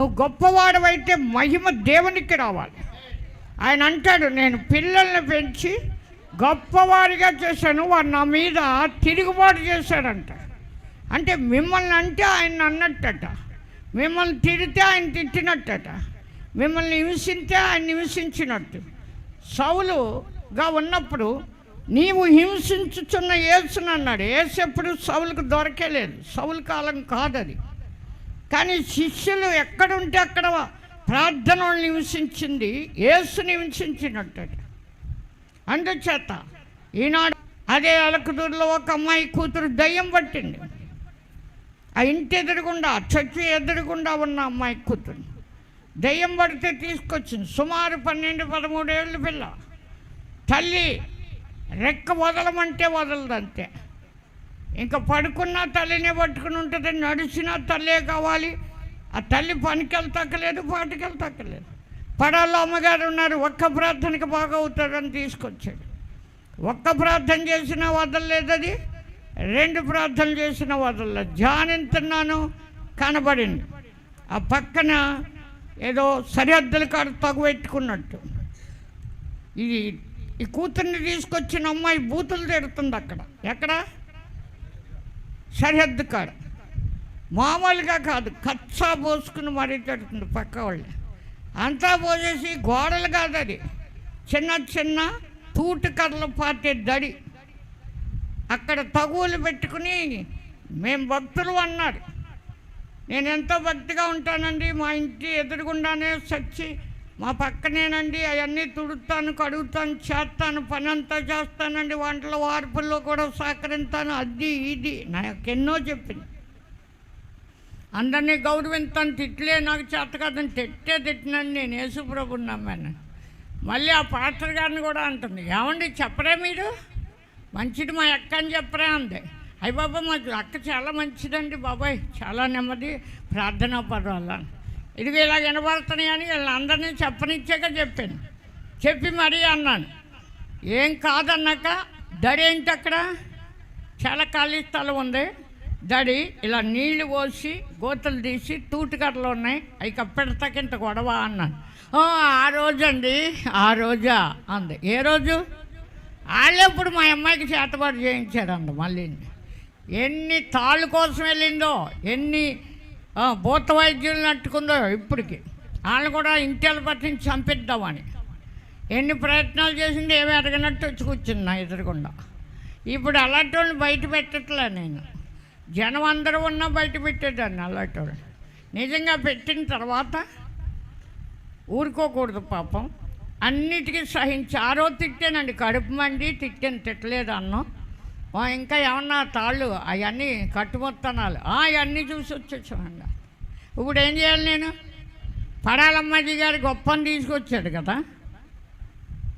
నువ్వు గొప్పవాడవైతే మహిమ దేవునికి రావాలి. ఆయన అంటాడు, నేను పిల్లల్ని పెంచి గొప్పవారిగా చేశాను, వారు నా మీద తిరుగుబాటు చేశాడంట. అంటే మిమ్మల్ని అంటే ఆయన అన్నట్టట, మిమ్మల్ని తిడితే ఆయన తిట్టినట్టట, మిమ్మల్ని హింసిస్తే ఆయన హింసించినట్టు. సౌలుగా ఉన్నప్పుడు నీవు హింసించుచున్న యేసుని అన్నాడు. యేసు ఎప్పుడు సౌలుకు దొరకలేదు, సౌలు కాలం కాదది. కానీ శిష్యులు ఎక్కడుంటే అక్కడ ప్రార్థనలు హింసించింది, యేసుని హింసించినట్టట. అందుచేత ఈనాడు అదే అలకదూరులో ఒక అమ్మాయి కూతురు దయ్యం పట్టింది. ఆ ఇంటి ఎదురుగుండా, చర్చి ఎదురుగుండా ఉన్న అమ్మాయి కూతురు దయ్యం పడితే తీసుకొచ్చింది. సుమారు 12-13 ఏళ్ళ పిల్ల. తల్లి రెక్క వదలమంటే వదలదు, అంతే. ఇంకా పడుకున్నా తల్లినే పట్టుకుని ఉంటుంది, నడిచినా తల్లే కావాలి. ఆ తల్లి పనికి వెళ్తాకలేదు, పాటికి వెళ్తాకలేదు. పడాల్లో అమ్మగారు ఉన్నారు, ఒక్క ప్రార్థనకి బాగా అవుతాడని తీసుకొచ్చాడు. ఒక్క ప్రార్థన చేసినా వదలలేదు, అది 2 ప్రార్థనలు చేసినా వదలలేదు. ధ్యానిస్తున్నాను, కనబడింది. ఆ పక్కన ఏదో సరిహద్దుల కాడ తగువెట్టుకున్నట్టు. ఈ కూతుర్ని తీసుకొచ్చిన అమ్మాయి బూతులు తిడుతుంది అక్కడ. ఎక్కడ? సరిహద్దు కాడ. మామూలుగా కాదు, కచ్చా పోసుకుని మరీ తిడుతుంది పక్క వాళ్ళు. అంతా పోసేసి గోడలు కాదు, అది చిన్న చిన్న తూటు కర్రలు పాతే దడి. అక్కడ తగువులు పెట్టుకుని మేము భక్తులు అన్నారు. నేను ఎంతో భక్తిగా ఉంటానండి, మా ఇంటి ఎదురుగుండానే సచ్చి మా పక్కనేనండి, అవన్నీ తుడుతాను, కడుగుతాను, చేస్తాను, పని అంతా చేస్తానండి, వంటల వార్పుల్లో కూడా సహకరిస్తాను, అది ఇది నాకెన్నో చెప్పింది. అందరినీ గౌరవిస్తాను, తిట్లే నాకు చేత కాదని తిట్టినాను. నేను యేసుప్రభుని నమ్మాను. మళ్ళీ ఆ పాస్టర్ గారిని కూడా అంటుంది, ఏమండి చెప్పరే మీరు మంచిది, మా అక్క అని చెప్పరా అంది. అయ్య బాబా, మా అక్క చాలా మంచిదండి బాబాయ్, చాలా నెమ్మది, ప్రార్థనా పర్వాలా, ఇదిగో ఇలా వినబడుతున్నాయి అని వీళ్ళందరినీ చెప్పనిచ్చాక చెప్పాను. చెప్పి మరీ అన్నాను, ఏం కాదన్నాక దడి ఏంటి, అక్కడ చాలా ఖాళీ స్థలం ఉంది, దడి ఇలా నీళ్లు పోసి గోతులు తీసి తూటుకర్రలు ఉన్నాయి, అవి కప్పెడతాక ఇంత గొడవ అన్నాను. ఆ రోజండి, ఆ రోజా అంది. ఏ రోజు? వాళ్ళెప్పుడు మా అమ్మాయికి చేతబాటు చేయించారండి. మళ్ళీ ఎన్ని తాళ్ళు కోసం వెళ్ళిందో, ఎన్ని భూత వైద్యులను అట్టుకుందో ఇప్పటికి. వాళ్ళు కూడా ఇంటికి పట్టించి చంపిద్దామని ఎన్ని ప్రయత్నాలు చేసిందో ఏమి అడగనట్టు వచ్చి కూర్చుంది నా ఎదురుకుండా. ఇప్పుడు అలాంటి వాళ్ళని బయట పెట్టట్లే నేను. జనం అందరూ ఉన్నా బయట పెట్టేదాన్ని. అలాంటి వాళ్ళు నిజంగా పెట్టిన తర్వాత ఊరుకోకూడదు పాపం, అన్నిటికీ సహించి. ఆ రోజు తిట్టానండి, కడుపు మండి తిట్టాను, తిట్టలేదు అన్నాం. ఇంకా ఏమన్నా తాళ్ళు అవన్నీ కట్టుమొత్తనాలు అవన్నీ చూసి వచ్చేసామండి. ఇప్పుడు ఏం చేయాలి నేను? పడాలమ్మాజీ గారి గొప్పని తీసుకొచ్చాడు కదా,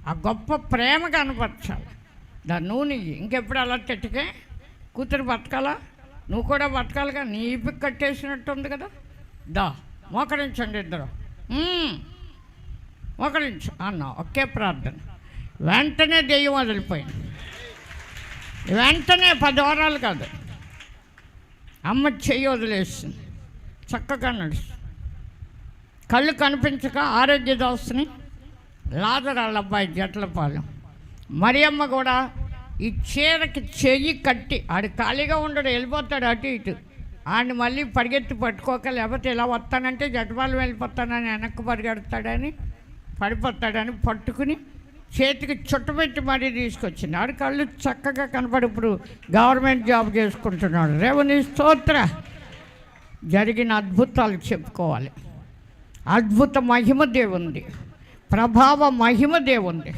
ఆ గొప్ప ప్రేమ కనపరచాలి. దాన్ని నూనె ఇంకెప్పుడు అలా తిట్టుకే కూతురు బతకాలా, నువ్వు కూడా బతకాలిగా, నీ ఇప్పి కట్టేసినట్టు ఉంది కదా. మోకరించండి ఇద్దరు, మోకరించు అన్నా. ఒకే ప్రార్థన. వెంటనే దెయ్యం వదిలిపోయింది. వెంటనే 10 వారాలు కాదు, అమ్మ చెయ్యి వదిలేస్తుంది, చక్కగా నడుస్తుంది. కళ్ళు కనిపించక ఆరోగ్యదాసుని లాజరు వాళ్ళ అబ్బాయి జట్లపాలెం మరియమ్మ కూడా ఈ చీరకి చెయ్యి కట్టి, ఆడు ఖాళీగా ఉండడు, వెళ్ళిపోతాడు అటు ఇటు. ఆడిని మళ్ళీ పరిగెత్తి పట్టుకోక, లేకపోతే ఇలా వస్తానంటే జట్పాలు వెళ్ళిపోతానని వెనక్కి పరిగెడతాడని పడిపోతాడని పట్టుకుని చేతికి చుట్టపెట్టి మరీ తీసుకొచ్చింది. ఆడు కళ్ళు చక్కగా కనపడి ఇప్పుడు గవర్నమెంట్ జాబ్ చేసుకుంటున్నాడు. రేవని స్తోత్ర. జరిగిన అద్భుతాలు చెప్పుకోవాలి. అద్భుత మహిమ దేవుంది, ప్రభావ మహిమ దేవుంది.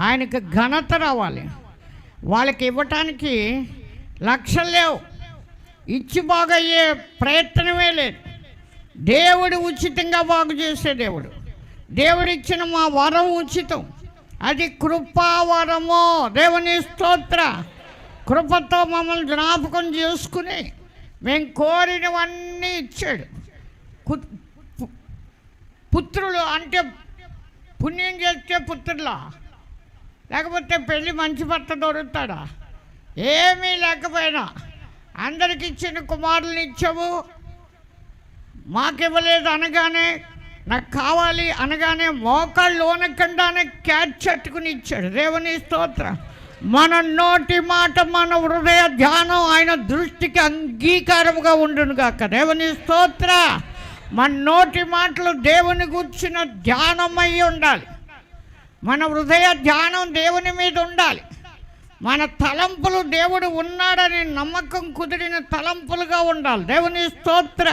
ఆయనకు ఘనత రావాలి. వాళ్ళకి ఇవ్వటానికి లక్షలు లేవు, ఇచ్చి బాగయ్యే ప్రయత్నమే లేదు. దేవుడు ఉచితంగా బాగు చేసే దేవుడు. దేవుడిచ్చిన మా వరం ఉచితం, అది కృపావరము. దేవుని స్తోత్ర. కృపతో మమ్మల్ని జ్ఞాపకం చేసుకుని మేము కోరినవన్నీ ఇచ్చాడు. పుత్రులు అంటే పుణ్యం చేస్తే పుత్రులా, లేకపోతే పెళ్ళి మంచి భర్త దొరుకుతాడా? ఏమీ లేకపోయినా అందరికి ఇచ్చిన కుమారులు ఇచ్చావు, మాకివ్వలేదు అనగానే, నాకు కావాలి అనగానే మోకాళ్ళు ఓనకుండానే క్యాచ్ చట్టుకుని ఇచ్చాడు. దేవుని స్తోత్రం. మన నోటి మాట, మన హృదయ ధ్యానం ఆయన దృష్టికి అంగీకారముగా ఉండును గాక. దేవుని స్తోత్ర. మన నోటి మాటలు దేవుని గూర్చిన ధ్యానమై ఉండాలి. మన హృదయ ధ్యానం దేవుని మీద ఉండాలి. మన తలంపులు దేవుడు ఉన్నాడని నమ్మకం కుదిరిన తలంపులుగా ఉండాలి. దేవుని స్తోత్ర.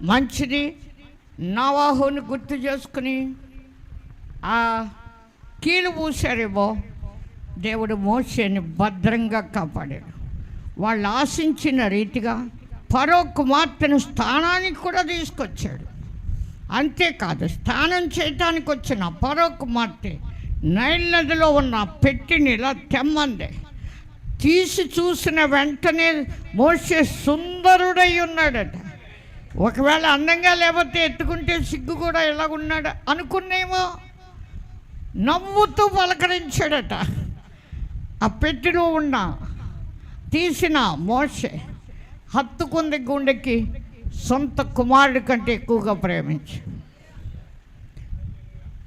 మంచిది. నోవాహుని గుర్తు చేసుకుని ఆ కీలు పూసారేమో, దేవుడు మోషేని భద్రంగా కాపాడాడు. వాళ్ళు ఆశించిన రీతిగా ఫరో కుమార్తెను స్థానానికి కూడా తీసుకొచ్చాడు. అంతేకాదు, స్నానం చేయటానికి వచ్చిన ఫరో కుమార్తె నైల్ నదిలో ఉన్న పెట్టిని ఇలా తెమ్మంది. తీసి చూసిన వెంటనే మోషే సుందరుడై ఉన్నాడట. ఒకవేళ అందంగా లేకపోతే ఎత్తుకుంటే సిగ్గు కూడా ఎలా ఉన్నాడు అనుకునేమో, నవ్వుతూ పలకరించాడట. ఆ పెట్టిలో ఉన్న తీసిన మోషే హత్తుకుంది గుండెకి, సొంత కుమారుడి కంటే ఎక్కువగా ప్రేమించి.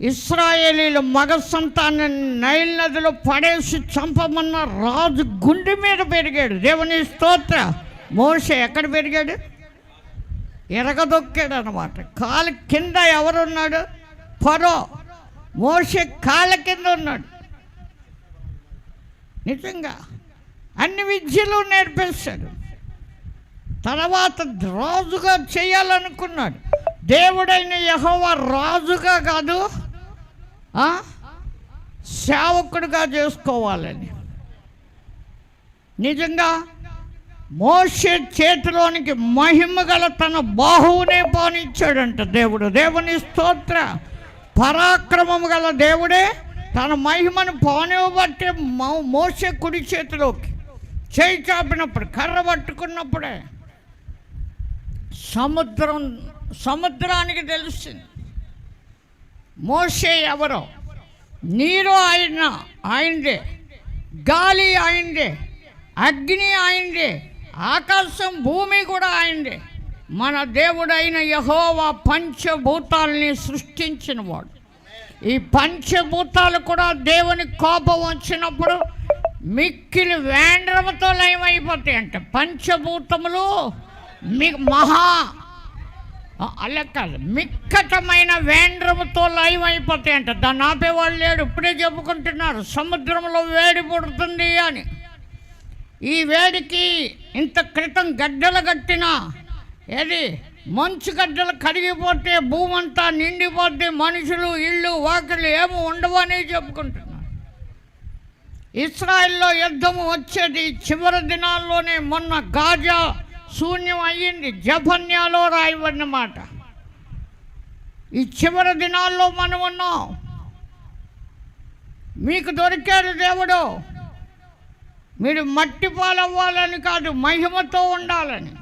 ఇశ్రాయేలీల మగ సంతానాన్ని నైల్ నదిలో పడేసి చంపమన్న రాజు గుండె మీద పెరిగాడు. దేవుని స్తోత్ర. మోషే ఎక్కడ పెరిగాడు? ఎరగదొక్కాడు అన్నమాట. కాలు కింద ఎవరున్నాడు? ఫరో. మోషే కాళ్ళ కింద ఉన్నాడు. నిజంగా అన్ని విద్యలు నేర్పేశాడు. తర్వాత రాజుగా చేయాలనుకున్నాడు. దేవుడైన యెహోవా రాజుగా కాదు, సేవకుడుగా చేసుకోవాలని. నిజంగా మోషే చేతిలోనికి మహిమ గల తన బాహువునే పోనిచ్చాడంట దేవుడు. దేవుని స్తోత్ర. పరాక్రమము గల దేవుడే తన మహిమను పోనివ్వబట్టే మోషే కుడి చేతిలోకి చేయి చాపినప్పుడు, కర్ర పట్టుకున్నప్పుడే సముద్రానికి తెలిసింది మోషే ఎవరో. నీరు ఆయనదే, గాలి ఆయనదే, అగ్ని ఆయనదే, ఆకాశం భూమి కూడా ఆయనదే. మన దేవుడైన యెహోవా పంచభూతాలని సృష్టించినవాడు. ఈ పంచభూతాలు కూడా దేవుని కోపం వచ్చినప్పుడు మిక్కిలి వేండ్రముతో లయమైపోతాయంట. పంచభూతములు అలా కాదు, మిక్కటమైన వేండ్రముతో లయమైపోతాయంట. దాన్ని ఆపేవాళ్ళు లేడు. ఇప్పుడే చెప్పుకుంటున్నారు సముద్రంలో వేడి పుడుతుంది అని. ఈ వేడికి ఇంత క్రితం గడ్డలు కట్టిన మంచు గడ్డలు కరిగిపోతే భూమి అంతా నిండిపోతే మనుషులు, ఇళ్ళు, వాకిళ్ళు ఏమో ఉండవని చెప్పుకుంటున్నారు. ఇశ్రాయేల్లో యుద్ధము వచ్చేది చివరి దినాల్లోనే. మొన్న గాజా శూన్యం అయ్యింది. జఫన్యాలో రాయబడిన మాట. ఈ చివరి దినాల్లో మనం ఉన్నాం. మీకు దొరికాడు దేవుడు. మీరు మట్టి పాలవ్వాలని కాదు, మహిమతో ఉండాలని.